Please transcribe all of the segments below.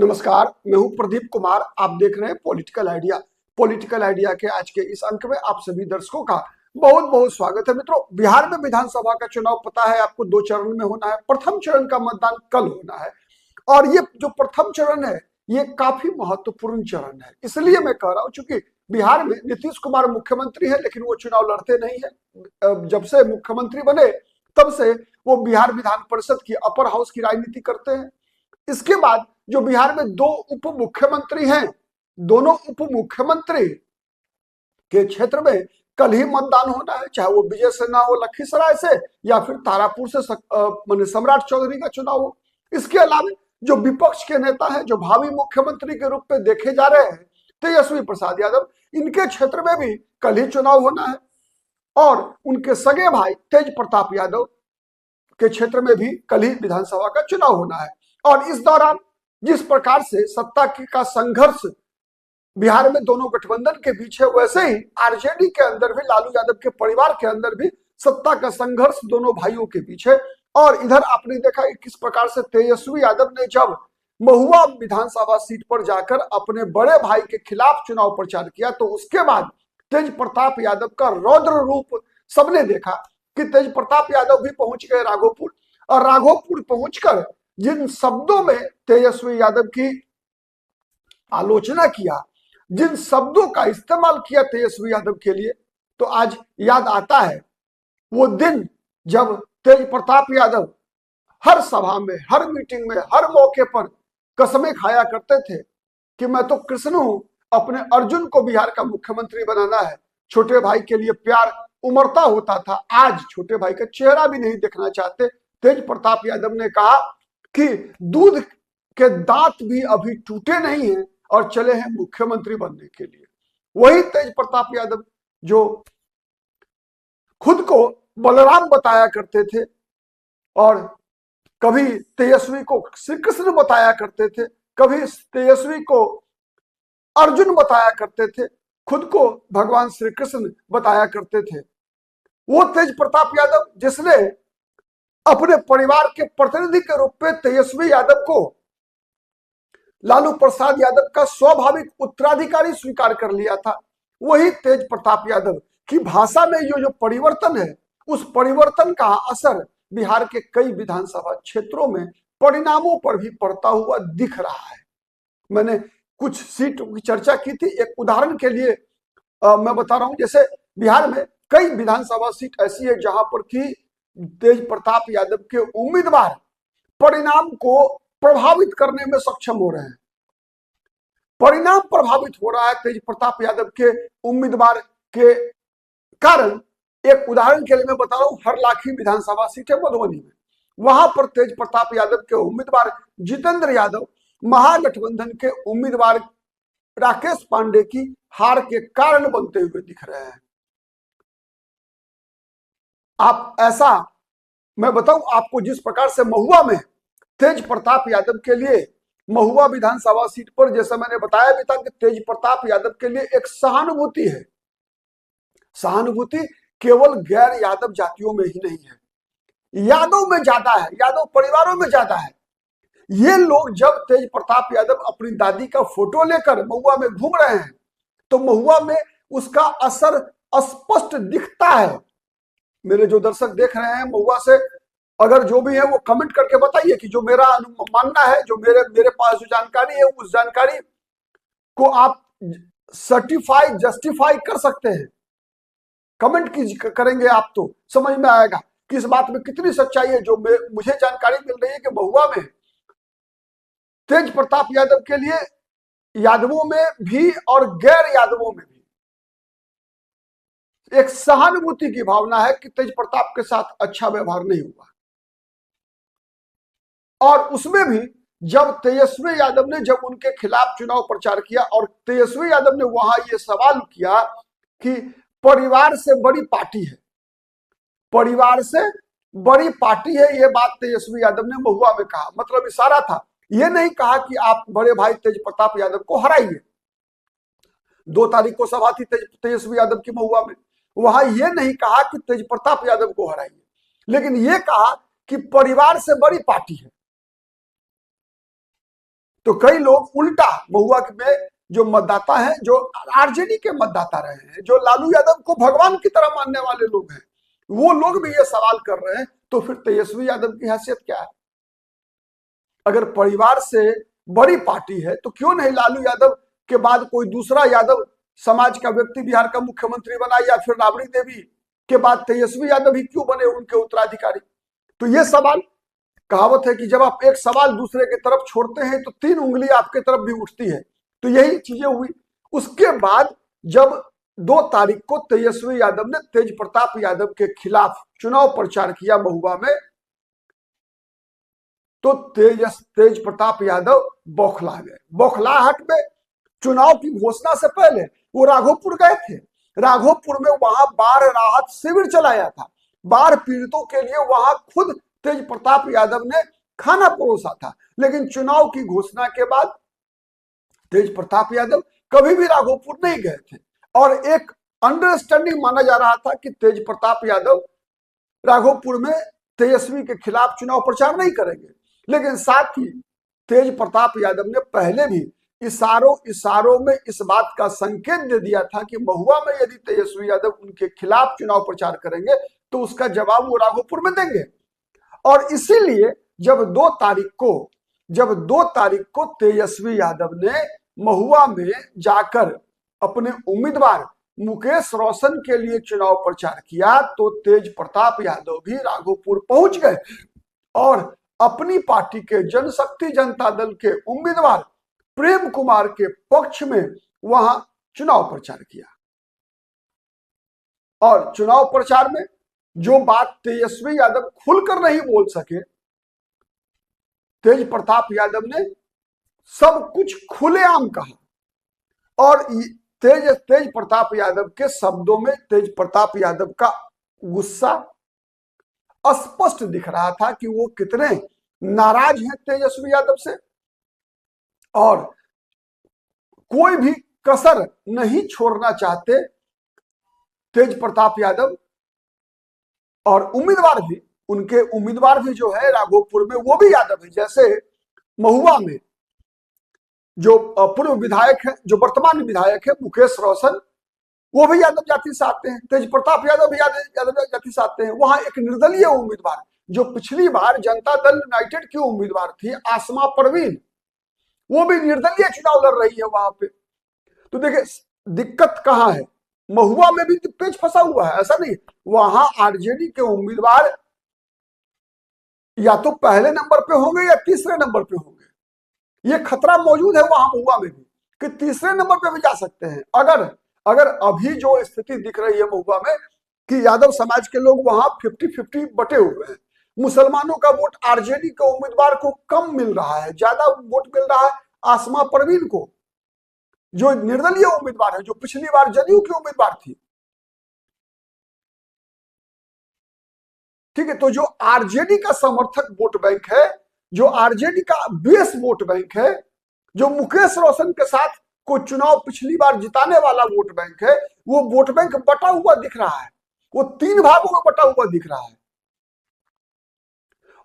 नमस्कार, मैं हूं प्रदीप कुमार। आप देख रहे हैं पॉलिटिकल आइडिया। पॉलिटिकल आइडिया के आज के इस अंक में आप सभी दर्शकों का बहुत बहुत स्वागत है। मित्रों, बिहार में विधानसभा का चुनाव पता है आपको 2 चरण में होना है। प्रथम चरण का मतदान कल होना है और ये जो प्रथम चरण है ये काफी महत्वपूर्ण चरण है। इसलिए मैं कह रहा हूं, चूंकि बिहार में नीतीश कुमार मुख्यमंत्री है लेकिन वो चुनाव लड़ते नहीं है। जब से मुख्यमंत्री बने तब से वो बिहार विधान परिषद की अपर हाउस की राजनीति करते हैं। इसके बाद जो बिहार में 2 उप मुख्यमंत्री हैं, दोनों उप मुख्यमंत्री के क्षेत्र में कल ही मतदान होना है, चाहे वो विजय सिन्हा हो लखीसराय से या फिर तारापुर से माने सम्राट चौधरी का चुनाव हो। इसके अलावा जो विपक्ष के नेता हैं, जो भावी मुख्यमंत्री के रूप में देखे जा रहे हैं, तेजस्वी प्रसाद यादव, इनके क्षेत्र में भी कल ही चुनाव होना है और उनके सगे भाई तेज प्रताप यादव के क्षेत्र में भी कल ही विधानसभा का चुनाव होना है। और इस दौरान जिस प्रकार से सत्ता का संघर्ष बिहार में दोनों गठबंधन के बीच है, वैसे ही आरजेडी के अंदर भी, लालू यादव के परिवार के अंदर भी सत्ता का संघर्ष दोनों भाइयों के बीच है। और इधर आपने देखा कि किस प्रकार से तेजस्वी यादव ने जब महुआ विधानसभा सीट पर जाकर अपने बड़े भाई के खिलाफ चुनाव प्रचार किया तो उसके बाद तेज प्रताप यादव का रौद्र रूप सबने देखा कि तेज प्रताप यादव भी पहुंच गए राघोपुर, और राघोपुर पहुंचकर जिन शब्दों में तेजस्वी यादव की आलोचना किया, जिन शब्दों का इस्तेमाल किया तेजस्वी यादव के लिए, तो आज याद आता है वो दिन जब तेज प्रताप यादव हर सभा में, हर मीटिंग में, हर मौके पर कसमें खाया करते थे कि मैं तो कृष्ण हूं, अपने अर्जुन को बिहार का मुख्यमंत्री बनाना है। छोटे भाई के लिए प्यार उमड़ता होता था, आज छोटे भाई का चेहरा भी नहीं देखना चाहते। तेज प्रताप यादव ने कहा कि दूध के दांत भी अभी टूटे नहीं हैं और चले हैं मुख्यमंत्री बनने के लिए। वही तेज प्रताप यादव जो खुद को बलराम बताया करते थे और कभी तेजस्वी को श्री कृष्ण बताया करते थे, कभी तेजस्वी को अर्जुन बताया करते थे, खुद को भगवान श्री कृष्ण बताया करते थे, वो तेज प्रताप यादव जिसने अपने परिवार के प्रतिनिधि के रूप में तेजस्वी यादव को लालू प्रसाद यादव का स्वाभाविक उत्तराधिकारी स्वीकार कर लिया था, वही तेज प्रताप यादव की भाषा में ये जो परिवर्तन है, उस परिवर्तन का असर बिहार के कई विधानसभा क्षेत्रों में परिणामों पर भी पड़ता हुआ दिख रहा है। मैंने कुछ सीटों की चर्चा की थी। एक उदाहरण के लिए मैं बता रहा हूं, जैसे बिहार में कई विधानसभा सीट ऐसी है जहां पर कि तेज प्रताप यादव के उम्मीदवार परिणाम को प्रभावित करने में सक्षम हो रहे हैं। परिणाम प्रभावित हो रहा है तेज प्रताप यादव के उम्मीदवार के कारण। एक उदाहरण के लिए मैं बता रहा हूं, हरलाखी विधानसभा सीट है मधुबनी में, वहां पर तेज प्रताप यादव के उम्मीदवार जितेंद्र यादव महागठबंधन के उम्मीदवार राकेश पांडे की हार के कारण बनते हुए दिख रहे हैं। आप ऐसा मैं बताऊं आपको, जिस प्रकार से महुआ में तेज प्रताप यादव के लिए, महुआ विधानसभा सीट पर जैसा मैंने बताया भी था कि तेज प्रताप यादव के लिए एक सहानुभूति है। सहानुभूति केवल गैर यादव जातियों में ही नहीं है, यादव में ज्यादा है, यादव परिवारों में ज्यादा है। ये लोग जब तेज प्रताप यादव अपनी दादी का फोटो लेकर महुआ में घूम रहे हैं तो महुआ में उसका असर स्पष्ट दिखता है। मेरे जो दर्शक देख रहे हैं महुआ से, अगर जो भी है वो कमेंट करके बताइए कि जो मेरा मानना है, जो मेरे पास जो जानकारी है, उस जानकारी को आप सर्टिफाई, जस्टिफाई कर सकते हैं। कमेंट करेंगे आप तो समझ में आएगा कि इस बात में कितनी सच्चाई है। जो मुझे जानकारी मिल रही है कि महुआ में तेज प्रताप यादव के लिए यादवों में भी और गैर यादवों में भी एक सहानुभूति की भावना है कि तेज प्रताप के साथ अच्छा व्यवहार नहीं हुआ। और उसमें भी जब तेजस्वी यादव ने जब उनके खिलाफ चुनाव प्रचार किया और तेजस्वी यादव ने वहां ये सवाल किया कि परिवार से बड़ी पार्टी है, परिवार से बड़ी पार्टी है, ये बात तेजस्वी यादव ने महुआ में कहा। मतलब इशारा था, ये नहीं कहा कि आप बड़े भाई तेज प्रताप यादव को हराइए। 2 तारीख को सभा थी तेजस्वी यादव की महुआ में, वहां ये नहीं कहा कि तेज प्रताप यादव को हराइए, लेकिन ये कहा कि परिवार से बड़ी पार्टी है। तो कई लोग उल्टा महुआ में जो मतदाता हैं, जो आरजेडी के मतदाता रहे हैं, जो लालू यादव को भगवान की तरह मानने वाले लोग हैं, वो लोग भी ये सवाल कर रहे हैं, तो फिर तेजस्वी यादव की हैसियत क्या है? अगर परिवार से बड़ी पार्टी है तो क्यों नहीं लालू यादव के बाद कोई दूसरा यादव समाज का व्यक्ति बिहार का मुख्यमंत्री बना, या फिर राबड़ी देवी के बाद तेजस्वी यादव ही क्यों बने उनके उत्तराधिकारी? तो ये सवाल, कहावत है कि जब आप एक सवाल दूसरे की तरफ छोड़ते हैं तो 3 उंगली आपके तरफ भी उठती है। तो यही चीजें हुई। उसके बाद जब 2 तारीख को तेजस्वी यादव ने तेज प्रताप यादव के खिलाफ चुनाव प्रचार किया महुआ में, तो तेज प्रताप यादव बौखला गए। बौखलाहट में चुनाव की घोषणा से पहले वो राघोपुर गए थे। राघोपुर में वहां बाढ़ राहत शिविर चलाया था। बाढ़ पीड़ितों के लिए वहां खुद तेज प्रताप यादव ने खाना परोसा था। लेकिन चुनाव की घोषणा के बाद तेज प्रताप यादव कभी भी राघोपुर नहीं गए थे, और एक अंडरस्टैंडिंग माना जा रहा था कि तेज प्रताप यादव राघोपुर में तेजस्वी के खिलाफ चुनाव प्रचार नहीं करेंगे। लेकिन साथ ही तेज प्रताप यादव ने पहले भी इशारों में इस बात का संकेत दे दिया था कि महुआ में यदि तेजस्वी यादव उनके खिलाफ चुनाव प्रचार करेंगे तो उसका जवाब वो राघोपुर में देंगे। और इसीलिए जब 2 तारीख को तेजस्वी यादव ने महुआ में जाकर अपने उम्मीदवार मुकेश रोशन के लिए चुनाव प्रचार किया, तो तेज प्रताप यादव भी राघोपुर पहुंच गए और अपनी पार्टी के जनशक्ति जनता दल के उम्मीदवार प्रेम कुमार के पक्ष में वहां चुनाव प्रचार किया। और चुनाव प्रचार में जो बात तेजस्वी यादव खुलकर नहीं बोल सके, तेज प्रताप यादव ने सब कुछ खुलेआम कहा। और तेज प्रताप यादव के शब्दों में तेज प्रताप यादव का गुस्सा स्पष्ट दिख रहा था कि वो कितने नाराज हैं तेजस्वी यादव से, और कोई भी कसर नहीं छोड़ना चाहते तेज प्रताप यादव। और उनके उम्मीदवार भी जो है राघोपुर में वो भी यादव है। जैसे महुआ में जो पूर्व विधायक है, जो वर्तमान विधायक है मुकेश रोशन, वो भी यादव जाति से आते हैं। तेज प्रताप यादव भी यादव जाति से आते हैं। वहां एक निर्दलीय उम्मीदवार जो पिछली बार जनता दल यूनाइटेड की उम्मीदवार थी आसमा परवीन, वो भी निर्दलीय चुनाव लड़ रही है वहां पे। तो देखिए दिक्कत कहां है, महुआ में भी पेच फंसा हुआ है। ऐसा नहीं, वहां आरजेडी के उम्मीदवार या तो पहले नंबर पे होंगे या तीसरे नंबर पे होंगे। ये खतरा मौजूद है वहां महुआ में भी कि तीसरे नंबर पे भी जा सकते हैं। अगर अभी जो स्थिति दिख रही है महुआ में कि यादव समाज के लोग वहां 50-50 बटे हुए हैं। मुसलमानों का वोट आरजेडी के उम्मीदवार को कम मिल रहा है, ज्यादा वोट मिल रहा है आसमा परवीन को, जो निर्दलीय उम्मीदवार है, जो पिछली बार जदयू की उम्मीदवार थी। ठीक है, तो जो आरजेडी का समर्थक वोट बैंक है, जो आरजेडी का बेस वोट बैंक है, जो मुकेश रोशन के साथ को चुनाव पिछली बार जिताने वाला वोट बैंक है, वो वोट बैंक बटा हुआ दिख रहा है। वो 3 भागों में बटा हुआ दिख रहा है।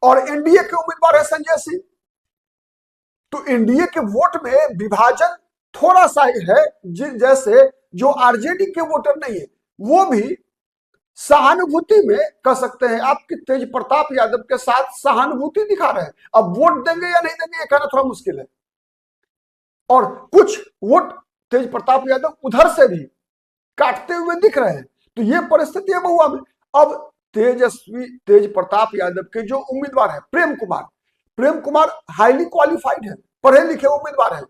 और एनडीए के उम्मीदवार है संजय सिंह। तो एनडीए के वोट में विभाजन थोड़ा सा है, जैसे जो आरजेडी के वोटर नहीं है वो भी सहानुभूति में कह सकते हैं आप कि तेज प्रताप यादव के साथ सहानुभूति दिखा रहे हैं। अब वोट देंगे या नहीं देंगे ये कहना थोड़ा मुश्किल है। और कुछ वोट तेज प्रताप यादव उधर से भी काटते हुए दिख रहे हैं। तो ये परिस्थिति है महुआ में। अब तेज प्रताप यादव के जो उम्मीदवार है प्रेम कुमार हाईली क्वालिफाइड है, पढ़े लिखे उम्मीदवार है,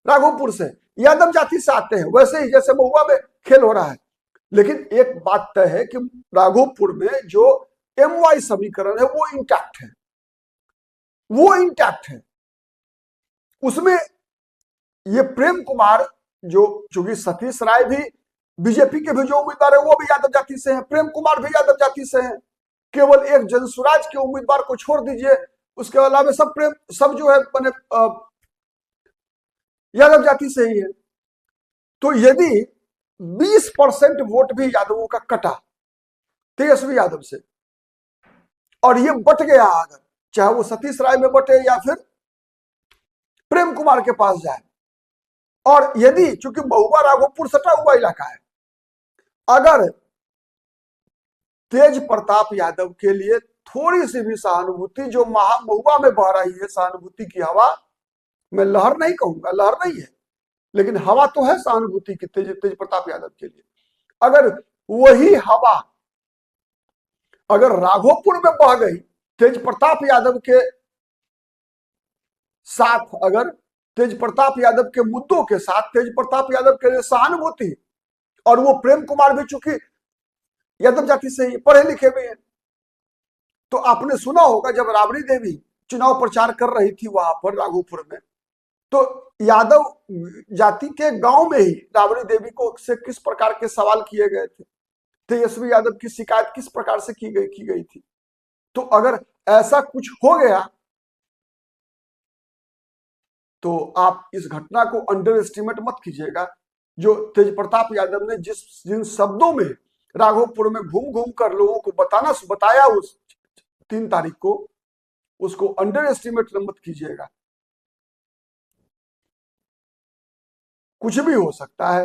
राघोपुर से यादव जाति से आते हैं, वैसे ही जैसे महुआ में खेल हो रहा है। लेकिन एक बात तय है कि राघोपुर में जो MY समीकरण है वो इंटैक्ट है। उसमें ये प्रेम कुमार जो चूंकि सतीश राय भी बीजेपी के भी जो उम्मीदवार है वो भी यादव जाति से हैं, प्रेम कुमार भी यादव जाति से हैं। केवल एक जनसुराज के उम्मीदवार को छोड़ दीजिए, उसके अलावा सब जो है मैंने यादव जाति से ही है। तो यदि 20% वोट भी यादवों का कटा तेजस्वी यादव से और ये बट गया, अगर चाहे वो सतीश राय में बटे या फिर प्रेम कुमार के पास जाए। और यदि, चूंकि महुआ राघोपुर सटा हुआ इलाका है, अगर तेज प्रताप यादव के लिए थोड़ी सी भी सहानुभूति जो महुआ में बह रही है, सहानुभूति की हवा, मैं लहर नहीं कहूंगा, लहर नहीं है, लेकिन हवा तो है सहानुभूति की तेज प्रताप यादव के लिए, अगर वही हवा अगर राघोपुर में बह गई तेज प्रताप यादव के साथ, अगर तेज प्रताप यादव के मुद्दों के साथ तेज प्रताप यादव के लिए सहानुभूति, और वो प्रेम कुमार भी चूंकि यादव जाति से ही पढ़े लिखे भी हैं, तो आपने सुना होगा जब राबड़ी देवी चुनाव प्रचार कर रही थी वहां पर राघोपुर में, तो यादव जाति के गांव में ही राबड़ी देवी को से किस प्रकार के सवाल किए गए थे, तेजस्वी यादव की शिकायत किस प्रकार से की गई थी। तो अगर ऐसा कुछ हो गया तो आप इस घटना को अंडर एस्टिमेट मत कीजिएगा। जो तेज प्रताप यादव ने जिन शब्दों में राघोपुर में घूम घूम कर लोगों को बताया उस 3 तारीख को, उसको अंडर एस्टिमेट मत कीजिएगा। कुछ भी हो सकता है,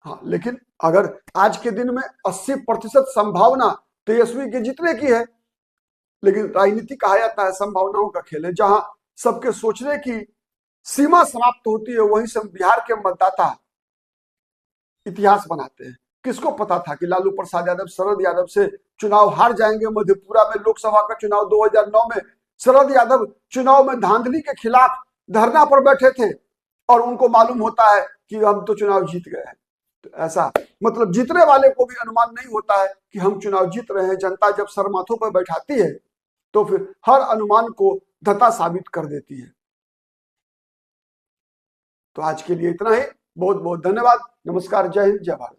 हाँ, लेकिन अगर आज के दिन में 80% संभावना तेजस्वी के जीतने की है, लेकिन राजनीति कहा जाता है संभावनाओं का खेल है, जहां सबके सोचने की सीमा समाप्त होती है, वहीं से बिहार के मतदाता इतिहास बनाते हैं। किसको पता था कि लालू प्रसाद यादव शरद यादव से चुनाव हार जाएंगे। मधेपुरा में लोकसभा का चुनाव 2009 में शरद यादव चुनाव में धांधली के खिलाफ धरना पर बैठे थे और उनको मालूम होता है कि हम तो चुनाव जीत गए हैं। तो ऐसा मतलब जीतने वाले को भी अनुमान नहीं होता है कि हम चुनाव जीत रहे हैं। जनता जब सर माथों पर बैठाती है तो फिर हर अनुमान को धता साबित कर देती है। तो आज के लिए इतना ही। बहुत बहुत धन्यवाद। नमस्कार। जय हिंद, जय भारत।